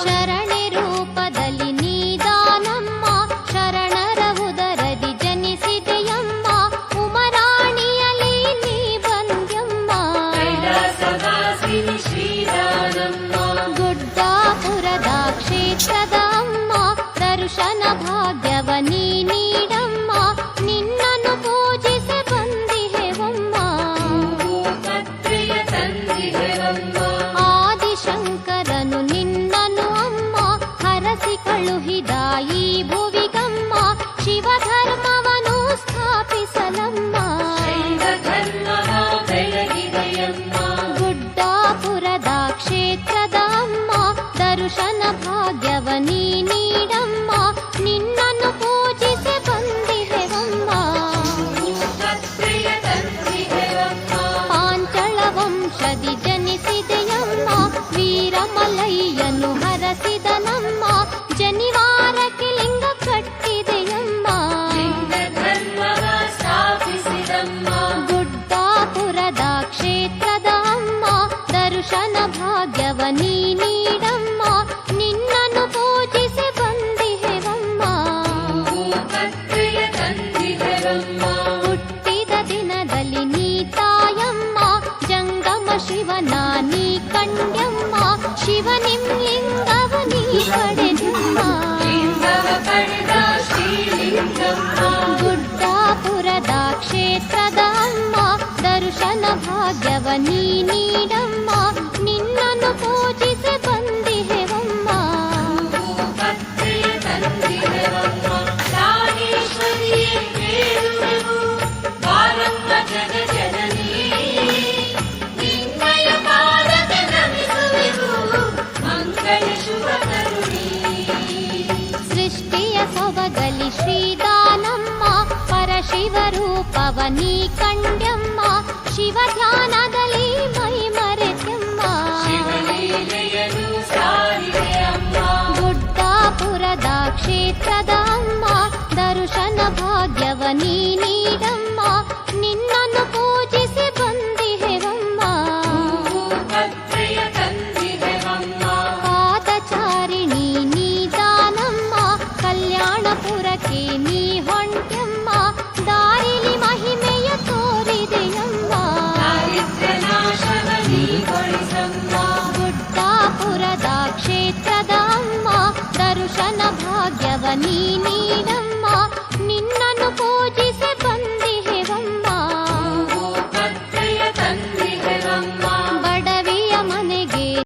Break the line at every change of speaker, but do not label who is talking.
ಶರಣೆ ರೂಪದಲ್ಲಿ ನೀದಾನಮ್ಮ, ಶರಣರ ಉದರದಿ ಜನಿಸಿದೆಯಮ್ಮ, ಉಮರಾಣಿಯಲಿ ನೀ ಬಂದ್ಯಮ್ಮ. ಗುಡ್ಡಾಪುರದ ಕ್ಷೇತ್ರದ ಅಮ್ಮ, ದರ್ಶನ ಭಾಗ್ಯವ ನೀ ನೀಡಮ್ಮ, ನಿನ್ನನ್ನು ಪೂಜಿಸಿ ಬಂದಿಹೆವಮ್ಮ. ಆದಿಶಂಕರನು ನಿನ್ನನು ಅಮ್ಮ, ಹರಸಿ ಕಳುಹಿದ ಈ ಭುವಿಗಮ್ಮ, ಶಿವಧರ್ಮವನು ಸ್ಥಾಪಿಸಲಮ್ಮ. ಗುಡ್ಡಾಪುರದ ಕ್ಷೇತ್ರದ ಅಮ್ಮ, ದರ್ಶನ ಭಾಗ್ಯವ ನೀ ನೀಡಮ್ಮ, ನಿನ್ನನ್ನು ಪೂಜಿಸಿ ಬಂದಿಹೆವಮ್ಮ. ಪಾಂಚಳ ವಂಶದಿ ಜನಿಸಿದೆಯಮ್ಮ, ವೀರಮಲಯ್ಯನು ಹರಸಿದನಮ್ಮ, ಜನಿವಾರಕ್ಕೆ ಲಿಂಗ ಕಟ್ಟಿದೆಯಮ್ಮ. ಗುಡ್ಡಾಪುರದ ಕ್ಷೇತ್ರದ ಅಮ್ಮ, ದರ್ಶನ ಭಾಗ್ಯವ ನೀ ನೀಡಮ್ಮ, ನಿನ್ನನ್ನು ಪೂಜಿಸಿ ಬಂದಿಹೆವಮ್ಮ. ಹುಟ್ಟಿದ ದಿನದಲ್ಲಿ ನೀ ತಾಯಮ್ಮ, ಜಂಗಮ ಶಿವನ ನೀ ಕಂಡ್ಯಮ್ಮ, ಶಿವನಿಂ ಲಿಂಗವ ನೀ ಪಡೆದಮ್ಮ. ಗುಡ್ಡಾಪುರದ ಕ್ಷೇತ್ರದ ಅಮ್ಮ, ದರ್ಶನ ಭಾಗ್ಯವ ನೀ ನೀಡಮ್ಮ, ನಿನ್ನನ್ನು ಪೂಜಿಸಿ ಬಂದಿಹೆವಮ್ಮ. ಸೃಷ್ಟಿಯ ಸೊಬಗಲಿ ಶ್ರೀದಾನಮ್ಮ, ಪರಶಿವರೂಪವ ನೀ ಕಂಡ್ಯಮ್ಮ, ಶಿವ ಧ್ಯಾನದಲ್ಲಿ ಮೈ ಮರೆತಮ್ಮ. ಗುಡ್ಡಾಪುರದ ಕ್ಷೇತ್ರದ ಅಮ್ಮ, ದರ್ಶನ ಭಾಗ್ಯವ ನೀ ನೀಡಮ್ಮ, ನಿನ್ನನ್ನು ಪೂಜಿಸಿ ಬಂದಿಹೆವಮ್ಮ. ಪಾದಚಾರಿಣಿ ನೀದಾನಮ್ಮ, ಕಲ್ಯಾಣಪುರಕ್ಕೆ ನೀ ಹೊಂಟ್ಯಮ್ಮ, ದಾರಿಲಿ ಮಹಿಮೆಯ ತೋರಿದೆಯಮ್ಮ. ಗುಡ್ಡಾಪುರದ ಕ್ಷೇತ್ರದ ಅಮ್ಮ, ದರ್ಶನ ಭಾಗ್ಯವ ನೀ ನೀಡಮ್ಮ.